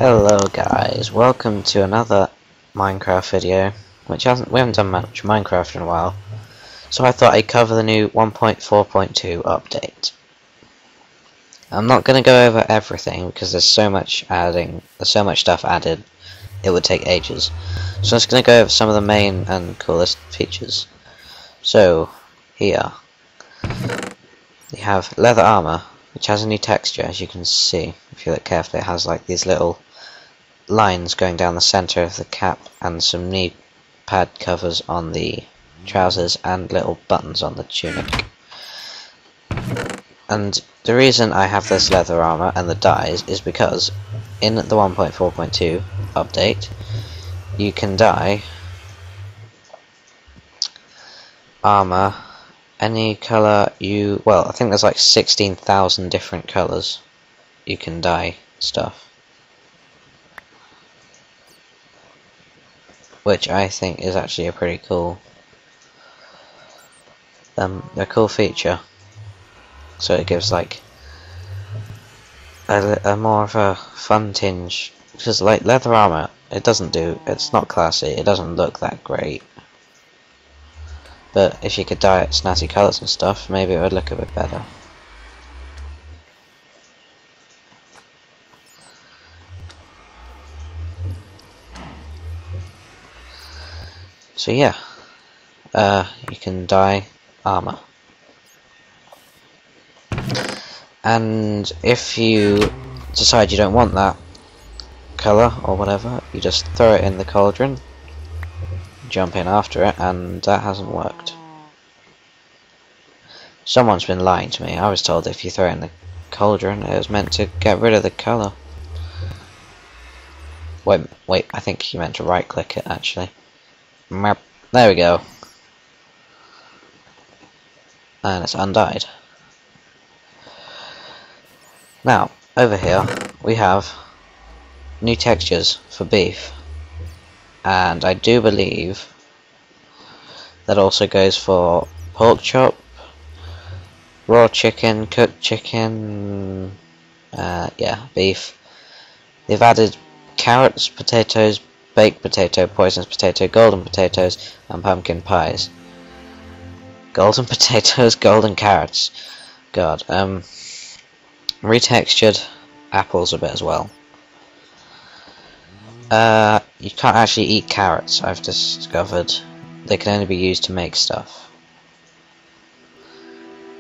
Hello guys, welcome to another Minecraft video, which we haven't done much Minecraft in a while, so I thought I'd cover the new 1.4.2 update. I'm not going to go over everything because there's so much stuff added, it would take ages. So I'm just going to go over some of the main and coolest features. So, here, you have leather armor, which has a new texture, as you can see. If you look carefully, it has like these little lines going down the center of the cap and some knee pad covers on the trousers and little buttons on the tunic. And the reason I have this leather armor and the dyes is because in the 1.4.2 update you can dye armor any color well, I think there's like 16,000 different colors you can dye stuff, which I think is actually a pretty cool a cool feature. So it gives like a more of a fun tinge, because like leather armor, it's not classy, it doesn't look that great. But if you could dye it snazzy colours and stuff, maybe it would look a bit better. So yeah, you can dye armour. And if you decide you don't want that colour or whatever, you just throw it in the cauldron, jump in after it, and that hasn't worked. Someone's been lying to me. I was told if you throw it in the cauldron it was meant to get rid of the colour. Wait, I think you meant to right click it actually. There we go. And it's undyed. Now, over here we have new textures for beef. And I do believe that also goes for pork chop, raw chicken, cooked chicken, yeah, beef. They've added carrots, potatoes, baked potato, poisonous potato, golden potatoes, and pumpkin pies. Golden potatoes, golden carrots. God, retextured apples a bit as well. You can't actually eat carrots, I've discovered. They can only be used to make stuff.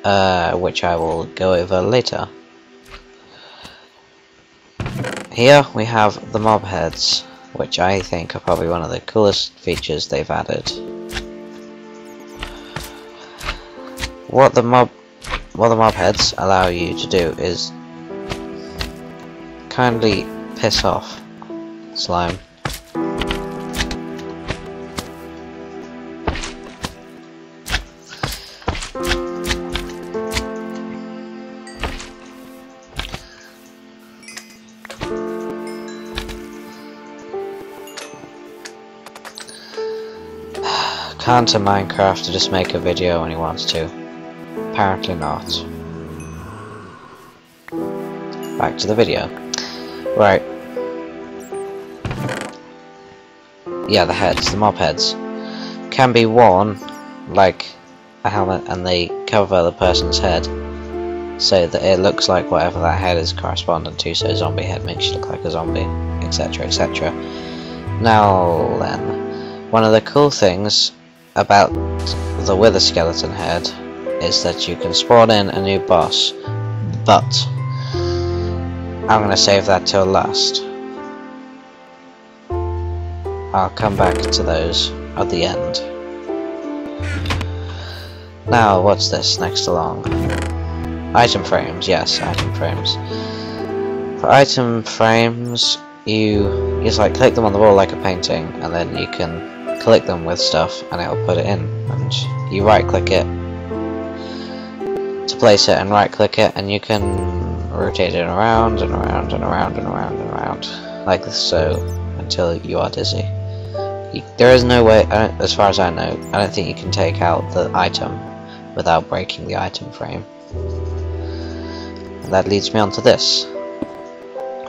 Which I will go over later. Here we have the mob heads, which I think are probably one of the coolest features they've added. What the mob heads allow you to do is kindly piss off slime. Can't a Minecraft to just make a video when he wants to? Apparently not. Back to the video. Right. Yeah, the heads, the mob heads, can be worn like a helmet, and they cover the person's head so that it looks like whatever that head is corresponding to, so a zombie head makes you look like a zombie, etc, etc. Now then, one of the cool things about the wither skeleton head is that you can spawn in a new boss, but I'm going to save that till last. I'll come back to those at the end. Now, what's this next along? Item frames, yes, item frames. For item frames, you just like click them on the wall like a painting, and then you can click them with stuff and it'll put it in, and you right click it to place it and right click it, and you can rotate it around and around and around and around and around like this, so until you are dizzy. There is no way, as far as I know, I don't think you can take out the item without breaking the item frame. And that leads me on to this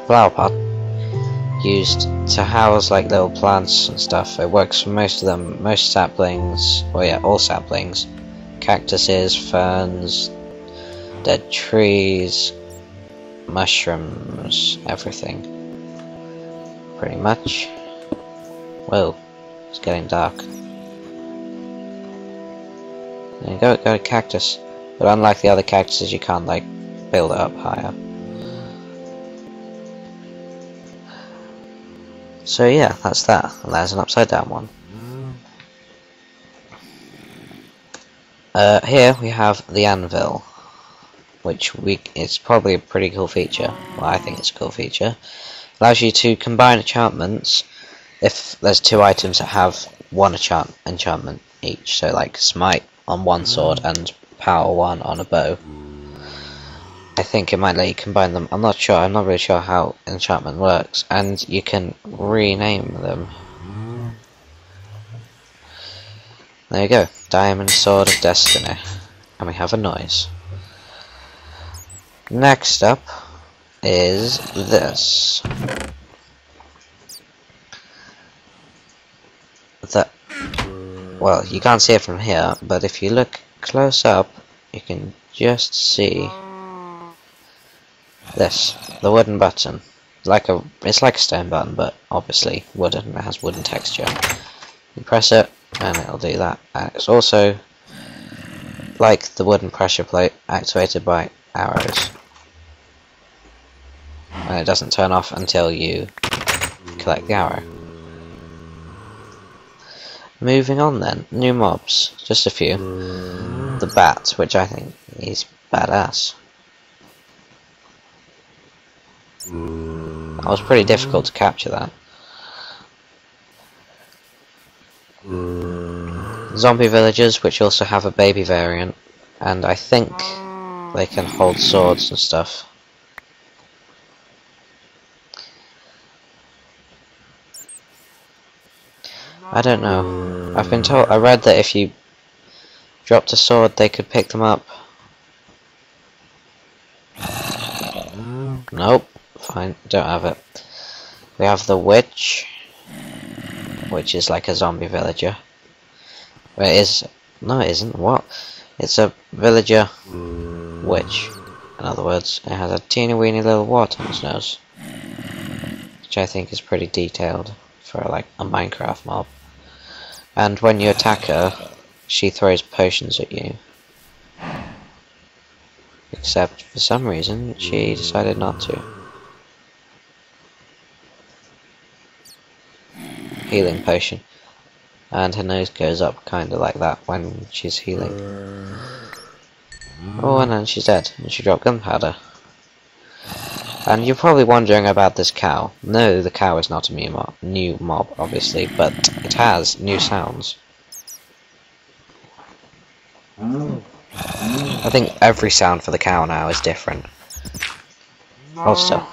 flower pot. used to house like little plants and stuff. It works for most of them, most saplings, well yeah, all saplings, cactuses, ferns, dead trees, mushrooms, everything. Pretty much. Whoa, it's getting dark. There you go, got a cactus. But unlike the other cactuses, you can't like build it up higher. So yeah, that's that. And there's an upside down one. Here we have the anvil, which it's probably a pretty cool feature. Well, I think it's a cool feature. Allows you to combine enchantments if there's two items that have one enchantment each. So like smite on one sword and power 1 on a bow. I think it might let you combine them. I'm not sure. I'm not really sure how enchantment works. And you can rename them. There you go. Diamond Sword of Destiny. And we have a noise. Next up is this. Well, you can't see it from here, but if you look close up, you can just see this, the wooden button. It's like a stone button, but obviously wooden. It has wooden texture. You press it, and it'll do that. And it's also like the wooden pressure plate, activated by arrows. And it doesn't turn off until you collect the arrow. Moving on then, new mobs, just a few. The bat, which I think is badass. That was pretty difficult to capture that. Zombie villagers, which also have a baby variant, and I think they can hold swords and stuff. I don't know. I've been told. I read that if you dropped a sword, they could pick them up. Nope. Fine. Don't have it. We have the witch, which is like a zombie villager. Well, it is. No, it isn't. What? It's a villager witch. In other words, it has a teeny weeny little wart on its nose, which I think is pretty detailed for like a Minecraft mob. And when you attack her, she throws potions at you. Except for some reason, she decided not to. Healing potion. And her nose goes up kinda like that when she's healing. Oh, and then she's dead. And she dropped gunpowder. And you're probably wondering about this cow. No, the cow is not a new mob, obviously, but it has new sounds. I think every sound for the cow now is different. Also.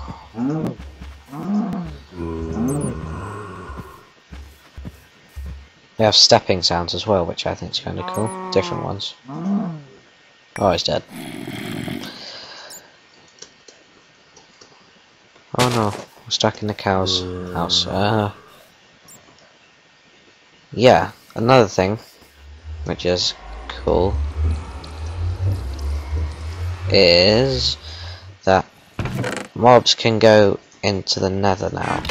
We have stepping sounds as well, which I think is kind of cool. Different ones. Oh, he's dead. Oh no, we're stuck in the cow's house. Yeah, another thing, which is cool, is that mobs can go into the nether now,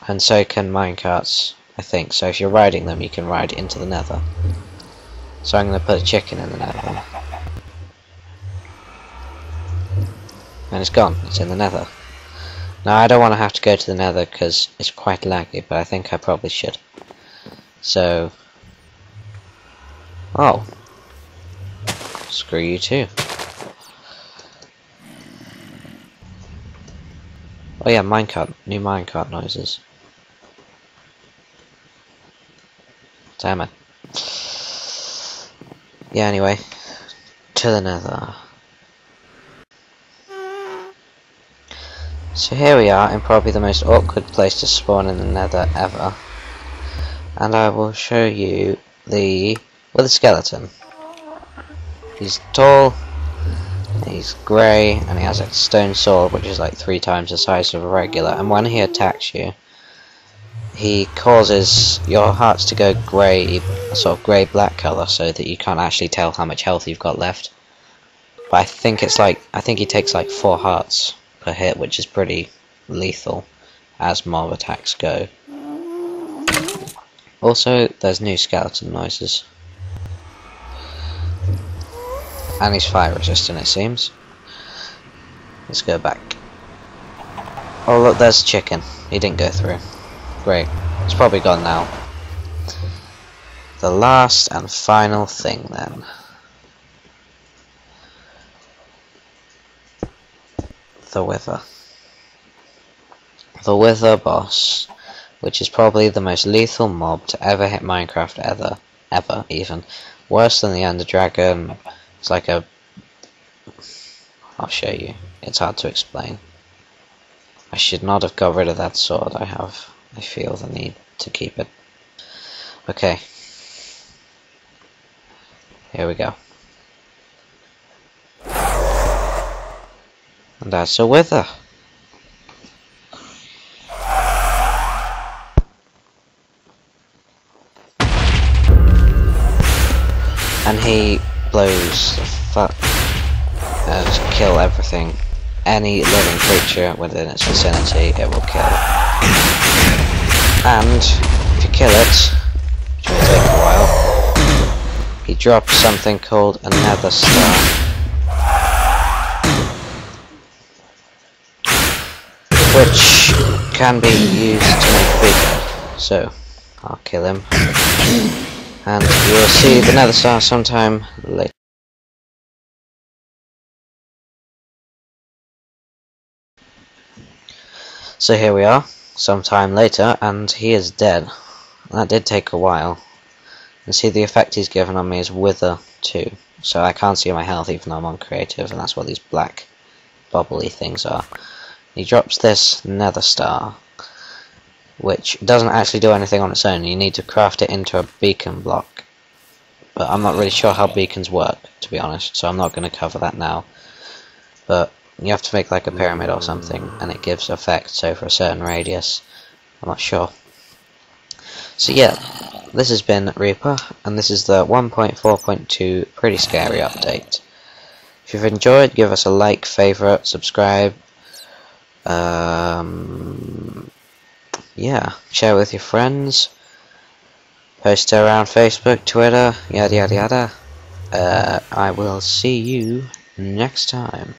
and so can minecarts, I think. So if you're riding them, you can ride into the nether. So I'm going to put a chicken in the nether. And it's gone, it's in the nether. Now I don't want to have to go to the nether because it's quite laggy, but I think I probably should. So... oh. Screw you too. Oh yeah, minecart, new minecart noises. Damn it. Yeah, anyway. To the nether. So here we are in probably the most awkward place to spawn in the nether ever. And I will show you the skeleton. He's tall, he's grey, and he has a stone sword which is like 3 times the size of a regular, and when he attacks you, he causes your hearts to go grey, sort of grey-black colour, so that you can't actually tell how much health you've got left. But I think he takes like 4 hearts per hit, which is pretty lethal as mob attacks go. Also, there's new skeleton noises. And he's fire resistant, it seems. Let's go back. Oh look, there's chicken. He didn't go through. Great. It's probably gone now. The last and final thing then. The Wither. The Wither boss, which is probably the most lethal mob to ever hit Minecraft ever even. Worse than the Ender Dragon. It's like a... I'll show you. It's hard to explain. I should not have got rid of that sword. I feel the need to keep it. Okay. Here we go. And that's a Wither. And he blows the fuck and kill everything. Any living creature within its vicinity, it will kill. And if you kill it, which will take a while, he drops something called a Nether Star, which can be used to make bigger. So I'll kill him, and you will see the Nether Star sometime later. So here we are, sometime later, and he is dead. That did take a while. And see, the effect he's given on me is Wither 2. So I can't see my health even though I'm on creative, and that's what these black bubbly things are. He drops this Nether Star, which doesn't actually do anything on its own. You need to craft it into a beacon block. But I'm not really sure how beacons work, to be honest, so I'm not going to cover that now. But you have to make like a pyramid or something, and it gives effects over a certain radius. I'm not sure. So yeah, this has been Reaper, and this is the 1.4.2 pretty scary update. If you've enjoyed, give us a like, favourite, subscribe. Yeah, share with your friends. Post it around Facebook, Twitter, yada yada yada. I will see you next time.